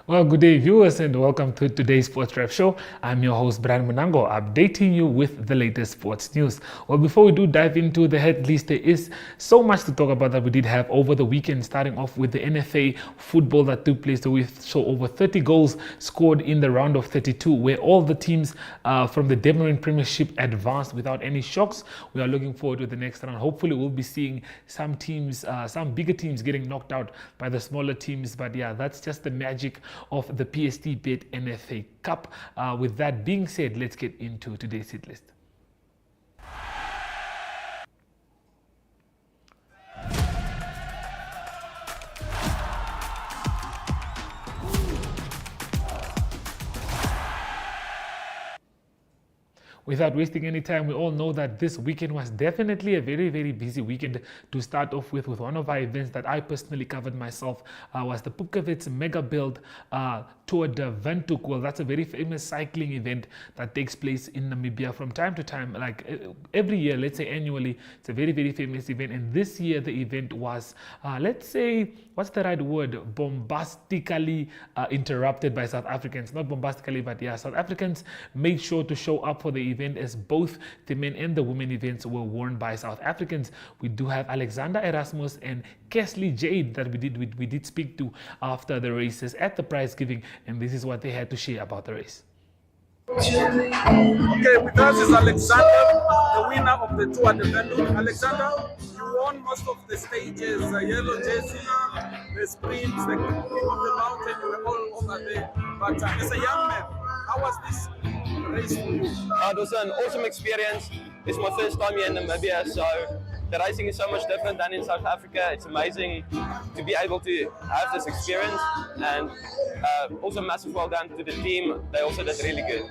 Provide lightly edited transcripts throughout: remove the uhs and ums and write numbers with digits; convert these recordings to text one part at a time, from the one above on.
Well, good day, viewers, and welcome to today's Sports Drive Show. I'm your host, Brian Munango, updating you with the latest sports news. Well, before we do dive into the head list, there is so much to talk about that we did have over the weekend, starting off with the NFA football that took place. We saw over 30 goals scored in the round of 32, where all the teams from the Demerara Premiership advanced without any shocks. We are looking forward to the next round. Hopefully, we'll be seeing some teams, some bigger teams getting knocked out by the smaller teams. But yeah, that's just the magic of the PST Bet NFA Cup. With that being said, let's get into today's hit list. Without wasting any time, we all know that this weekend was definitely a very, very busy weekend. To start off with one of our events that I personally covered myself was the Pukavets Mega Build Tour de Windhoek. Well, that's a very famous cycling event that takes place in Namibia from time to time, like every year, let's say annually. It's a very, very famous event. And this year, the event was, let's say, what's the right word? Bombastically interrupted by South Africans. Not bombastically, but yeah, South Africans made sure to show up for the event, as both the men and the women events were won by South Africans. We do have Alexander Erasmus and Kesley Jade that we did speak to after the races at the prize giving, and this is what they had to share about the race. Okay, with us is Alexander, the winner of the Tour de Windhoek. Alexander, you won most of the stages, the yellow jersey, the sprints, the king of the mountain, you were all over there. But as a young man, how was this race for you? It was an awesome experience. It's my first time here in Namibia, so the racing is so much different than in South Africa. It's amazing to be able to have this experience, and also massive well done to the team. They also did really good.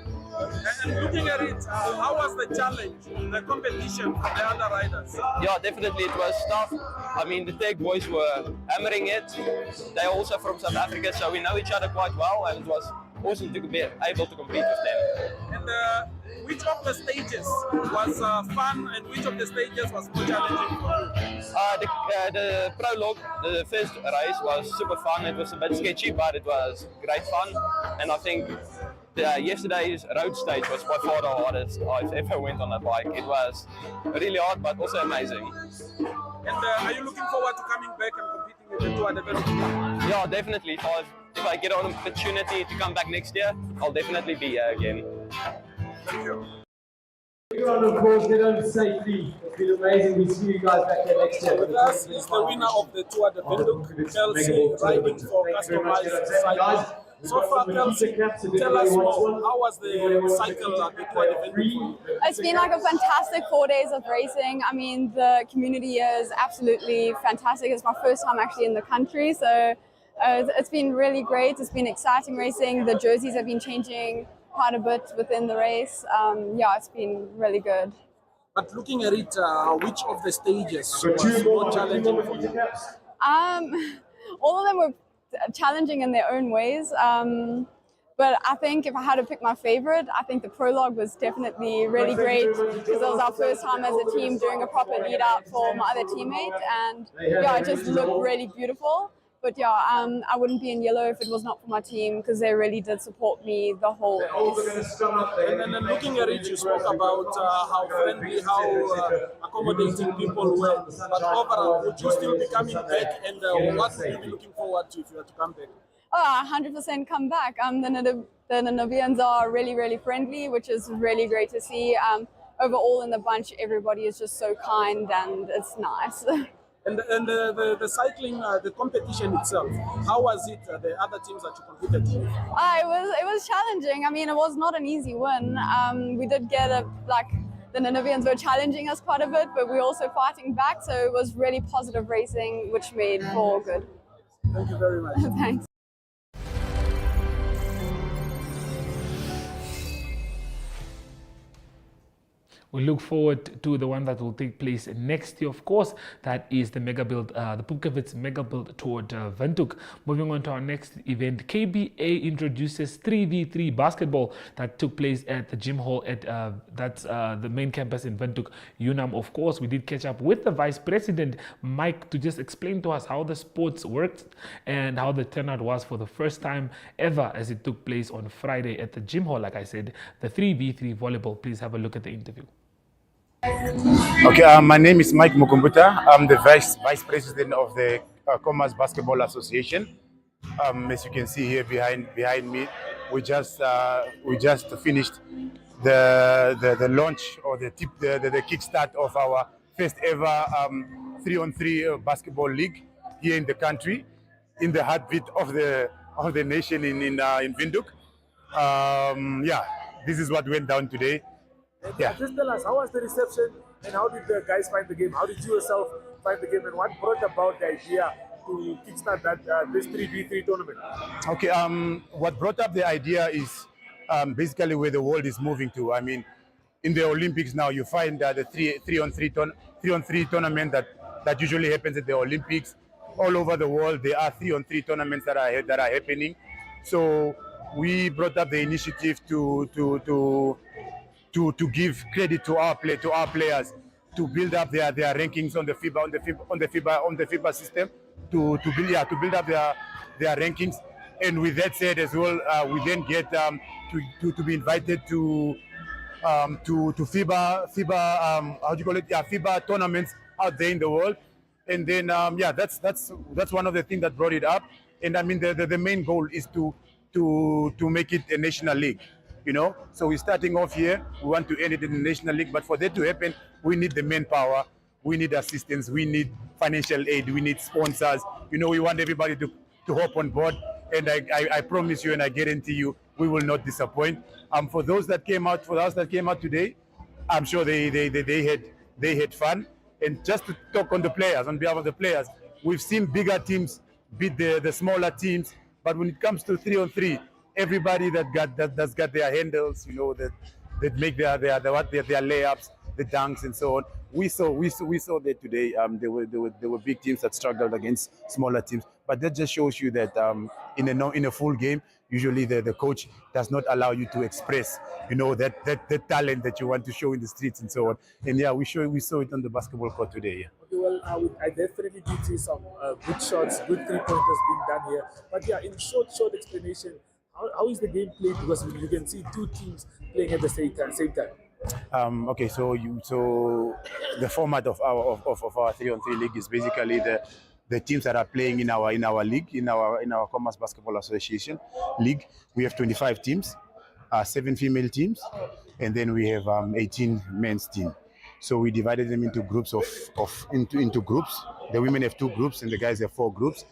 And looking at it, how was the challenge, the competition for the other riders? Yeah, definitely it was tough. I mean, the Tech boys were hammering it. They're also from South Africa, so we know each other quite well, and it was awesome to be able to compete with them. And which of the stages was fun, and which of the stages was more challenging for you? The prologue, the first race, was super fun. It was a bit sketchy, but it was great fun. And I think yesterday's road stage was by far the hardest I've ever went on a bike. It was really hard, but also amazing. And are you looking forward to coming back and competing with the Tour de Windhoek? Yeah, definitely. If I get an opportunity to come back next year, I'll definitely be here again. Thank you. Round of applause, get on safely. It's been amazing. We see you guys back there next year. With us is the winner of the Tour de Windhoek, Kelsey, riding for Customized Cycling. So far, Kelsey, tell us more. How was the cycle at the Tour de Windhoek? It's been like a fantastic 4 days of racing. I mean, the community here is absolutely fantastic. It's my first time actually in the country, so it's been really great. It's been exciting racing. The jerseys have been changing quite a bit within the race. Yeah, it's been really good. But looking at it, which of the stages was more challenging for you? All of them were challenging in their own ways. But I think if I had to pick my favorite, I think the prologue was definitely really great because it was our first time as a team doing a proper lead out for my other teammate, and yeah, it just looked really beautiful. But yeah, I wouldn't be in yellow if it was not for my team, because they really did support me the whole race. And then looking at it, you spoke about how friendly, how accommodating people were. But overall, would you still be coming back, and what would you be looking forward to if you were to come back? Oh, 100% come back. The Namibians are really, really friendly, which is really great to see. Overall in the bunch, everybody is just so kind, and it's nice. And the cycling, the competition itself, how was it, the other teams that you competed with? It was challenging. I mean, it was not an easy win. We did get the Namibians were challenging us quite a bit, but we were also fighting back, so it was really positive racing, which made for good. Thank you very much. Thanks. We look forward to the one that will take place next year, of course. That is the Mega Build, the Pupkewitz Mega Build toward Windhoek. Moving on to our next event, KBA introduces 3v3 basketball that took place at the gym hall at that's the main campus in Windhoek, UNAM. Of course, we did catch up with the Vice President, Mike, to just explain to us how the sports worked and how the turnout was for the first time ever as it took place on Friday at the gym hall. Like I said, the 3v3 volleyball. Please have a look at the interview. Okay, my name is Mike Mukumbuta. I'm the Vice President of the Commerce Basketball Association. As you can see here behind me, we just finished the launch or the kickstart of our first ever 3-on-3 basketball league here in the country, in the heartbeat of the nation in Windhoek. Yeah, this is what went down today. Yeah. Just tell us, how was the reception and how did the guys find the game? How did you yourself find the game and what brought about the idea to kickstart that this 3v3 tournament? Okay, what brought up the idea is basically where the world is moving to. I mean, in the Olympics now, you find the 3-on-3 tournament that usually happens at the Olympics. All over the world, there are 3-on-3 tournaments that are happening. So we brought up the initiative to give credit to our players, to build up their rankings on the FIBA system, to build up their rankings. And with that said as well, we then get to be invited to FIBA how do you call it? Yeah, FIBA tournaments out there in the world. And then yeah, that's one of the things that brought it up. And I mean the main goal is to make it a national league. You know, so we're starting off here. We want to end it in the National League, but for that to happen, we need the manpower, we need assistance, we need financial aid, we need sponsors. You know, we want everybody to hop on board, and I promise you and I guarantee you, we will not disappoint. For those that came out, today, I'm sure they had fun. And just to talk on the players, on behalf of the players, we've seen bigger teams beat the smaller teams, but when it comes to 3-on-3. Everybody that's got their handles, you know, that make their layups, the dunks, and so on. We saw that today. There were big teams that struggled against smaller teams, but that just shows you that in a full game, usually the coach does not allow you to express, you know, that talent that you want to show in the streets and so on. And yeah, we saw it on the basketball court today. Yeah. Okay, well, I definitely did see some good shots, good 3-pointers being done here. But yeah, in short explanation. How is the game played? Because you can see two teams playing at the same time. Okay, so the format of our 3-on-3 league is basically the teams that are playing in our league, in our Commerce Basketball Association league. We have 25 teams, 7 female teams, and then we have 18 men's team. So we divided them into groups into groups. The women have 2 groups and the guys have 4 groups.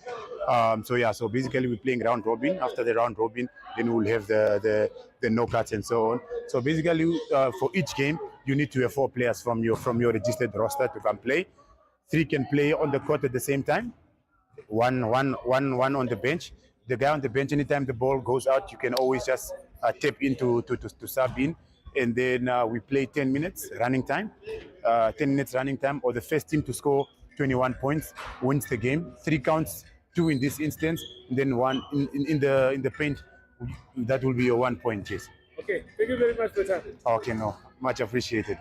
So basically we're playing round robin. After the round robin, then we'll have the knockouts and so on. So basically for each game, you need to have 4 players from your registered roster to come play. 3 can play on the court at the same time. One on the bench. The guy on the bench, anytime the ball goes out, you can always just tap in to sub in. And then we play 10 minutes running time. 10 minutes running time, or the first team to score 21 points wins the game. 3 counts, 2 in this instance, and then 1 in the paint. That will be a 1 point chase. Okay, thank you very much for your time. Okay, no, much appreciated.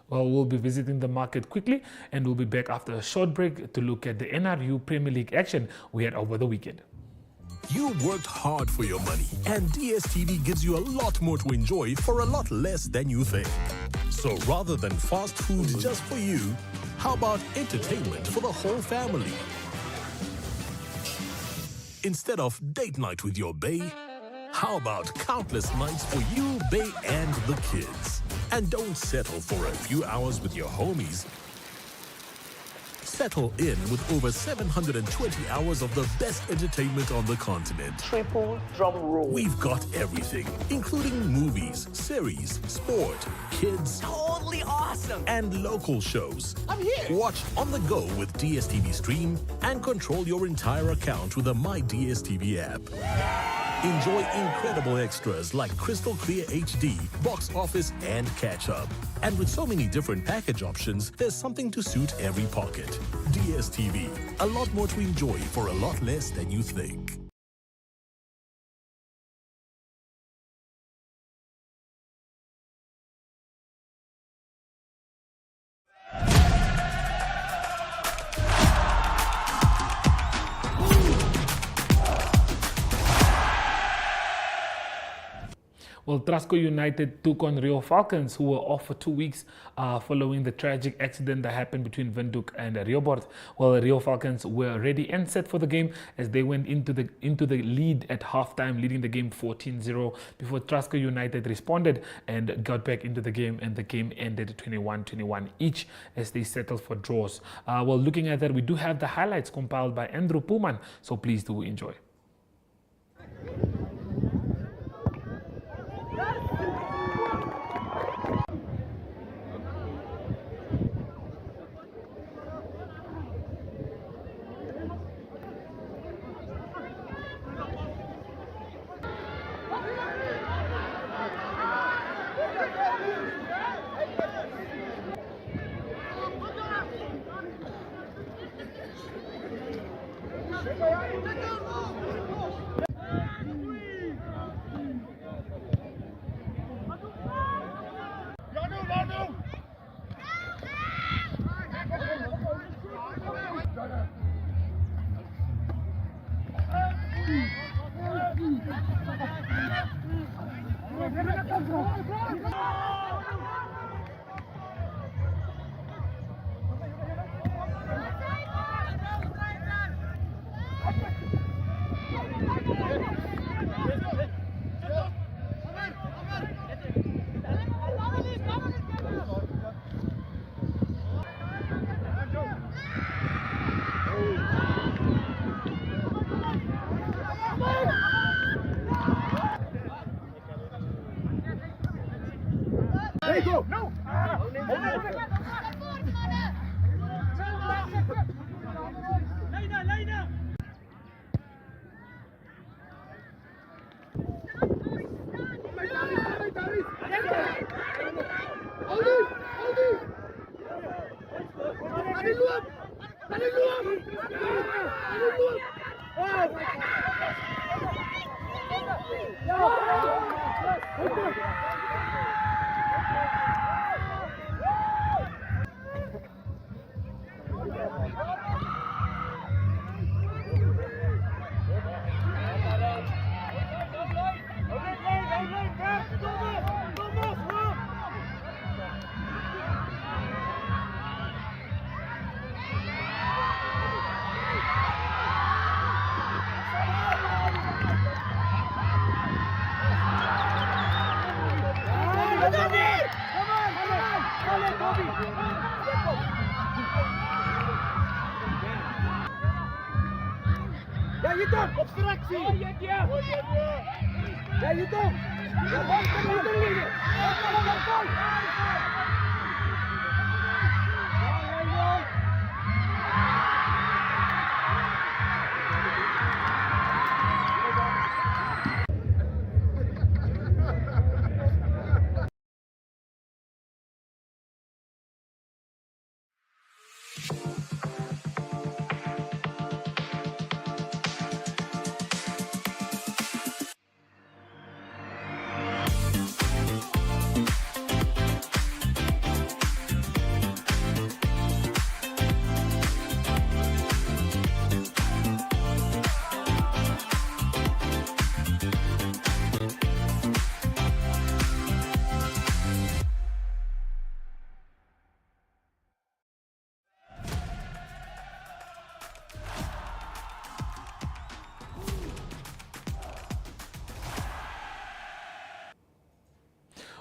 Well, we'll be visiting the market quickly, and we'll be back after a short break to look at the NRU Premier League action we had over the weekend. You worked hard for your money, and DSTV gives you a lot more to enjoy for a lot less than you think. So rather than fast food just for you, how about entertainment for the whole family? Instead of date night with your bae, how about countless nights for you, bae, and the kids? And don't settle for a few hours with your homies. Settle in with over 720 hours of the best entertainment on the continent. Triple drum roll. We've got everything, including movies, series, sport, kids, Totally awesome. and local shows. I'm here. Watch on the go with DSTV Stream and control your entire account with the My DSTV app. Enjoy incredible extras like crystal clear HD, box office, and catch up. And with so many different package options, there's something to suit every pocket. DSTV, a lot more to enjoy for a lot less than you think. Well, Trasco United took on Rio Falcons, who were off for 2 weeks following the tragic accident that happened between Windhoek and Riobord. Well, Rio Falcons were ready and set for the game as they went into the lead at halftime, leading the game 14-0 before Trasco United responded and got back into the game, and the game ended 21-21 each as they settled for draws. Well, looking at that, we do have the highlights compiled by Andrew Pullman, so please do enjoy.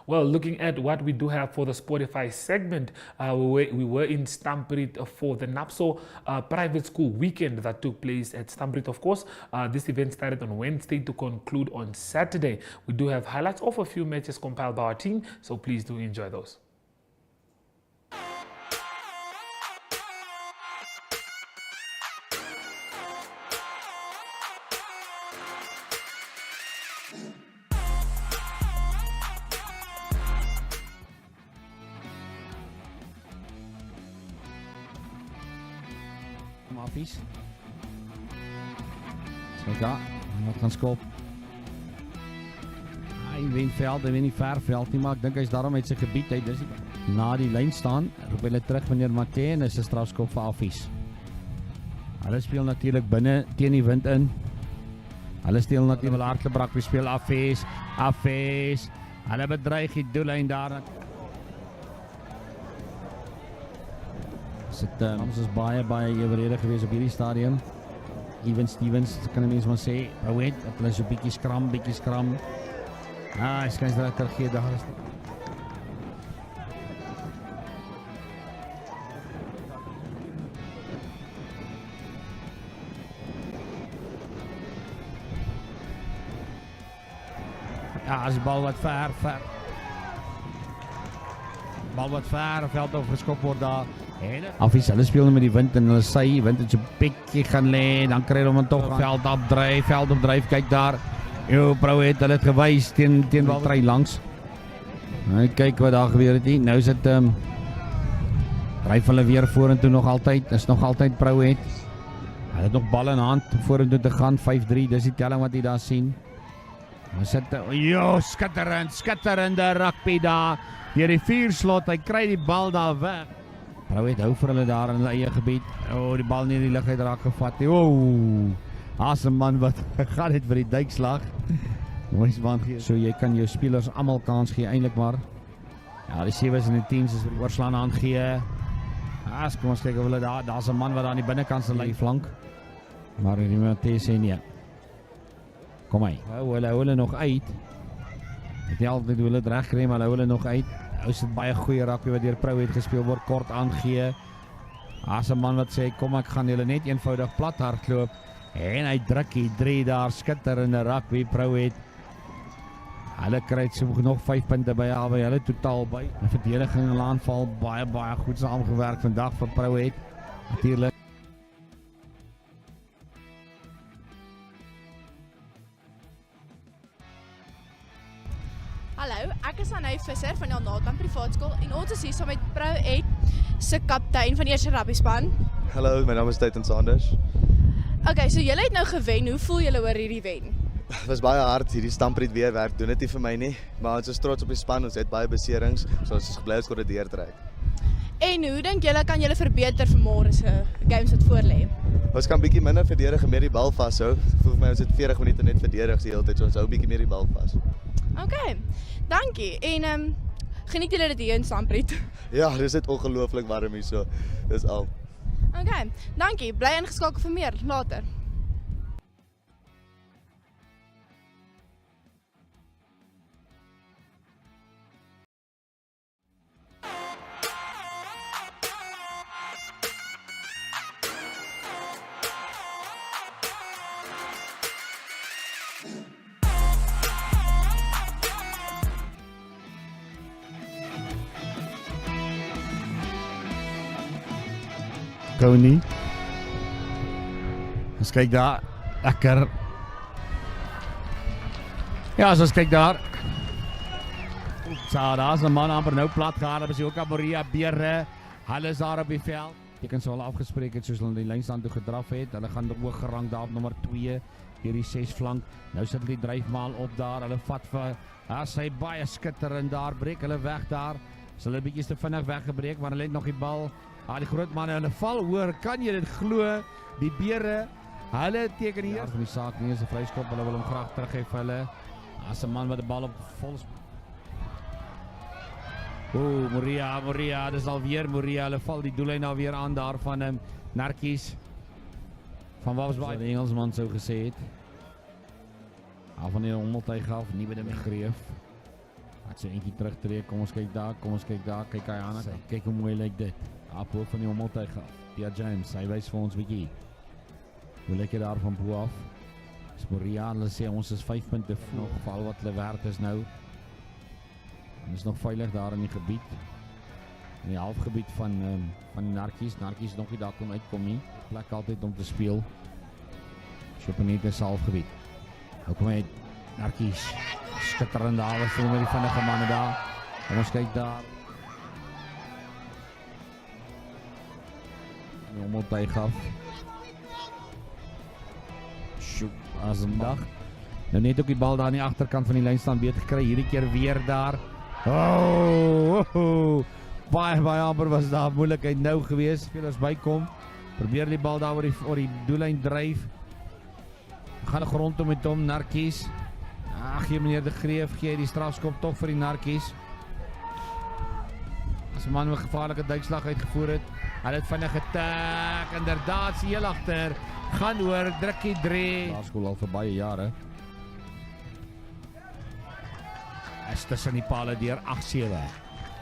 Well, looking at what we do have for the Spotify segment, we were in Stamford for the NAPSO private school weekend that took place at Stamford, of course. This event started on Wednesday to conclude on Saturday. We do have highlights of a few matches compiled by our team, so please do enjoy those. Affies. Kijk daar, wat gaan skop. Hy wen veld, hy wen nie ver veld nie, maar ek dink hy's daarom uit sy gebied uit. Dis na die lyn staan, roep hulle terug meneer Matthee en is 'n strafskop vir Affies. Hulle speel natuurlik binne teen die wind in. Hulle steel natuurlik hardloop rugby speel Affies. Hulle bedreig die doellyn daar. Ons is baie evenredig geweest op hierdie stadium. Even Stevens, kan ek mens maar sê, weet, dat hulle so bietjie skram. Hy skryf dat teruggee daar is. Ja, as die bal wat ver. Bal wat ver, veld over geskop word daar. Affies, hulle speel nou met die wind en hulle sy wind het so bietjie gaan lê, dan kry hulle hom tog veld opdryf, kyk daar. Prouet, hulle het gewys teen bal ry langs. Nou kyk wat daar gebeur het hier. Nou sit dryf hulle weer vorentoe nog altyd. Is nog altyd Prouet. Hulle het nog bal in hand vorentoe te gaan. 5-3, dis die telling wat jy daar sien. Hulle sit skitterende rugby daar. Deur die vuurslot, hy kry die bal daar weg. Prouet hou vir hulle daar in hulle eie gebied. Die bal nie in die lug uit raak gevat. As 'n man wat gaan het vir die duikslag. Mooi span gee. So jy kan jou spelers almal kans gee eintlik maar. Ja, die 7's en die 10's is oorslaan aangee. Kom ons kyk of hulle daar's 'n man wat daar aan die binnekant se lyn flank. Maar die Matthee sê nee. Kom hy. Hulle nog uit. Het nie altyd hoe hulle dit reg kry, maar hulle nog uit. Is dit baie goeie rugby wat deur Prouet gespeel word, kort aangee. As 'n man wat sê kom ek gaan julle net eenvoudig plat hardloop en hy druk die 3 daar skitterende rugby Prouet. Hulle kry nog 5 punte by hulle totaal by. Die verdediging en aanval baie goed saamgewerk vandag vir Prouet. Natuurlik. Hallo, ek is Anay Visser van die Alnakamp Privaat Skool en ons is hier saam met Prouet se kaptein van die eerste rugby span. Hallo, my naam is Titan Sanders. Okay, so julle het nou gewen. Hoe voel julle oor hierdie wen? Het was baie hard, hierdie Stamford weer werk doen dit nie vir my nie, maar ons is trots op die span, ons het baie beserings, so ons is bly ons kon dit deurtrek. En hoe dink julle kan julle verbeter vir môre se games wat voorlê? Ons kan bietjie minder verdedig en meer die bal vashou. Voel vir my ons het 40 minute net verdedig die hele tyd, so ons hou bietjie meer die bal vas. Okay, dankie. En geniet julle dit hier in Stamford? Ja, dis net ongelooflik warm hier so. Dis al. Okay, dankie. Bly ingeskakel vir meer later. Coney. Eens kyk daar. Lekker. Ja, so kyk daar. So, daar's 'n man amper nou plat gehad. Daar is ook Amoria Beere. Hulle is daar op die veld. Jy kan so al afgespreek het soos hulle die lynstand toe gedraf het. Hulle gaan hoog gerang daar op nommer 2 deur die 6 flank. Nou sit hulle die dryfmaal op daar. Hulle vat vir sy baie skitterend daar. Breek hulle weg daar. Hulle 'n bietjie te vinnig weggebreek, maar hulle het nog die bal. Die groot manne, hulle val hoor, kan jy dit glo? Die Beere, hulle teken hier. Van die saak nie is 'n vryskop, hulle wil hom graag teruggee vir hulle. As 'n man wat die bal op vol. Moria, dis alweer Moria, hulle val die doellyn alweer aan daar van Narkies. Van wat was baie die Engelsman sou gesê het. Van die hommeltuig af, nie by die greef. Net so eentjie terugtreek, kom ons kyk daar, kyk hy aan, kyk hoe mooi lyk dit. Apel van die ommeltuig af, Pia James, hy wys vir ons bietjie. Hoe lyk jy daar van bo af? Moria, hulle sê ons is 5 punte voor, geval wat hulle werd is nou. En is nog veilig daar in die gebied. In die halfgebied van die Narkies. Narkies nog nie daar kon uitkom nie. Plek altyd om te speel. Chopanet is halfgebied. Nou kom hy Narkies. Skitterend daar, was met die vinnige manne daar. En ons kyk daar. Die ommeltuig af. As een dag. Nou net ook die bal daar aan die achterkant van die lijn staan beter gekry. Hierdie keer weer daar. Baie amper was daar moeilikheid nou gewees. Spelers bykom. Probeer die bal daar oor die doellyn dryf. Gaan nog rondom met hom, Narkies. Gee meneer De Greef, gee die strafskop toch vir die Narkies. As 'n man met gevaarlike duikslag uitgevoer het. Hy het vinnig getak. Inderdaad, sien heel agter. Gaan oor, drukkie 3. Laerskool al vir baie jare. Is tussen die pale deur 8-7.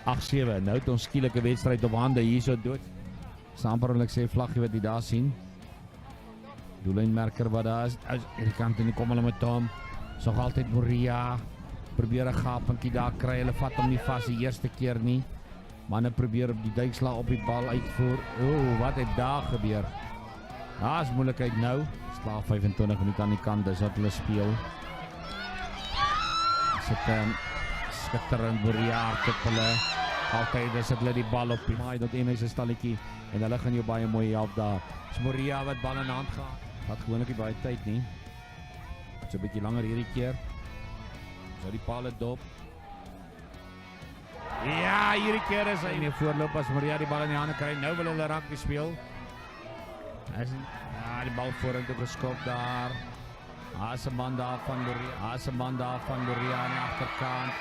8-7. Nou het ons skielike wedstryd op hande hierso dood. Saamperlik sê vlaggie wat jy daar sien. Doelynmerker wat daar is. Hierdie kant en kom hulle met hom. Nog altyd Moria. Probeer 'n gapentjie daar kry. Hulle vat hom nie vas die eerste keer nie. Manne probeer op die duikslag op die bal uitvoer. Wat het daar gebeur? Daar is moeilikheid nou. Slaaf 25 minute aan die kant, dis wat hulle speel. Sit skitterend Moria op hulle. Altyd is hulle die bal op die maai, dat een is 'n stalletjie. En hulle gaan jou baie mooi help daar. Dis Moria wat bal in hand gehad. Wat gewoonlik nie baie tyd nie. So 'n bietjie langer hierdie keer. So die pale dop. Ja, hierdie keer is hy in die voorloop as Moria die bal in die hande kry. Nou wil hulle rugby speel. Die bal vorentoe geskop daar. As 'n man daar van Moria aan die agterkant.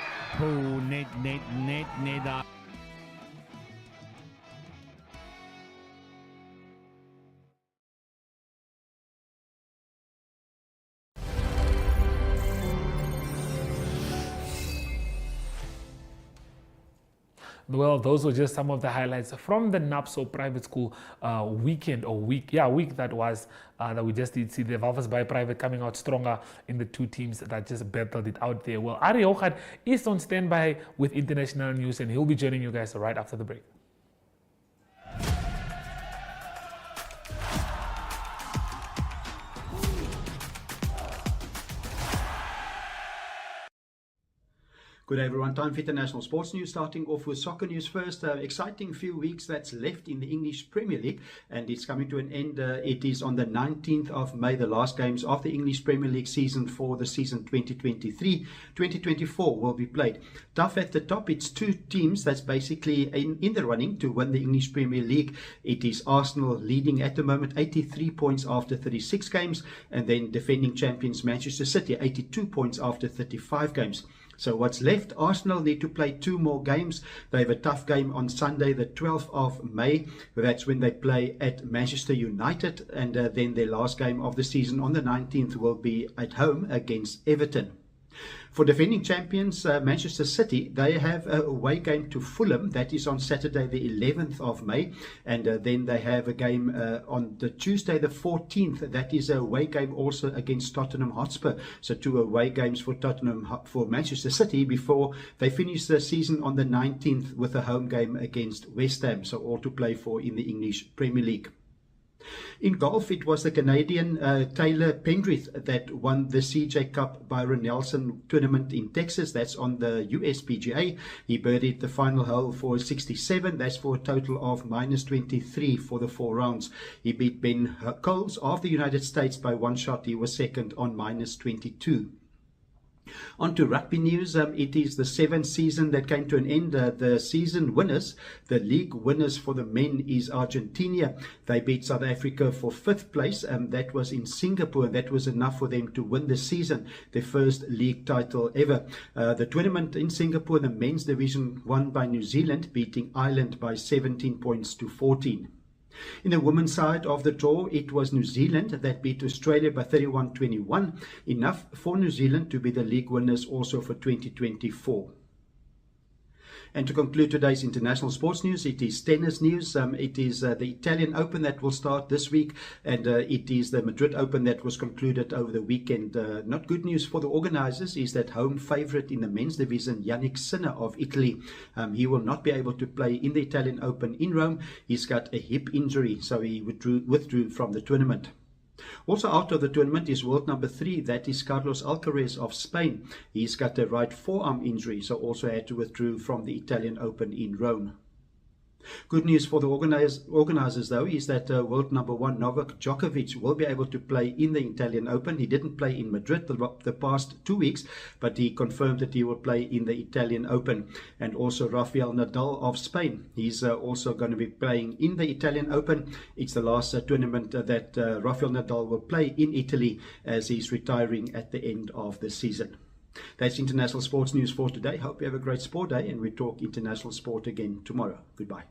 Net daar. Well, those were just some of the highlights from the NAPSO Private School week that was that we just did see the Walvis Bay Private coming out stronger in the two teams that just battled it out there. Well, Ari Ochad is on standby with international news and he'll be joining you guys right after the break. Good day everyone, time for international sports news, starting off with soccer news first. Exciting few weeks that's left in the English Premier League and it's coming to an end. It is on the 19th of May, the last games of the English Premier League season for the season 2023-2024 will be played. Tough at the top, it's two teams that's basically in the running to win the English Premier League. It is Arsenal leading at the moment, 83 points after 36 games, and then defending champions Manchester City, 82 points after 35 games. So what's left? Arsenal need to play two more games. They have a tough game on Sunday, the 12th of May. That's when they play at Manchester United. And then their last game of the season on the 19th will be at home against Everton. For defending champions Manchester City, they have a away game to Fulham. That is on Saturday the 11th of May. And then they have a game on the Tuesday the 14th. That is a away game also against Tottenham Hotspur. So two away games for Manchester City before they finish the season on the 19th with a home game against West Ham. So all to play for in the English Premier League. In golf, it was the Canadian Taylor Pendrith that won the CJ Cup Byron Nelson tournament in Texas. That's on the USPGA. He birdied the final hole for 67. That's for a total of -23 for the 4 rounds. He beat Ben Coles of the United States by one shot. He was second on -22. On to rugby news. It is the 7th season that came to an end. The season winners, the league winners for the men is Argentina. They beat South Africa for 5th place. That was in Singapore, and that was enough for them to win the season, their first league title ever. The tournament in Singapore, the men's division won by New Zealand, beating Ireland by 17 points to 14. In the women's side of the draw, it was New Zealand that beat Australia by 31-21, enough for New Zealand to be the league winners also for 2024. And to conclude today's international sports news, it is tennis news. It is the Italian Open that will start this week, and it is the Madrid Open that was concluded over the weekend. Not good news for the organizers is that home favorite in the men's division, Yannick Sinner of Italy, he will not be able to play in the Italian Open in Rome. He's got a hip injury, so he withdrew from the tournament. Also out of the tournament is world number 3, that is Carlos Alcaraz of Spain. He's got a right forearm injury, so also had to withdraw from the Italian Open in Rome. Good news for the organizers, though, is that world number 1 Novak Djokovic will be able to play in the Italian Open. He didn't play in Madrid the past 2 weeks, but he confirmed that he will play in the Italian Open. And also Rafael Nadal of Spain. He's also going to be playing in the Italian Open. It's the last tournament that Rafael Nadal will play in Italy, as he's retiring at the end of the season. That's international sports news for today. Hope you have a great sport day, and we talk international sport again tomorrow. Goodbye.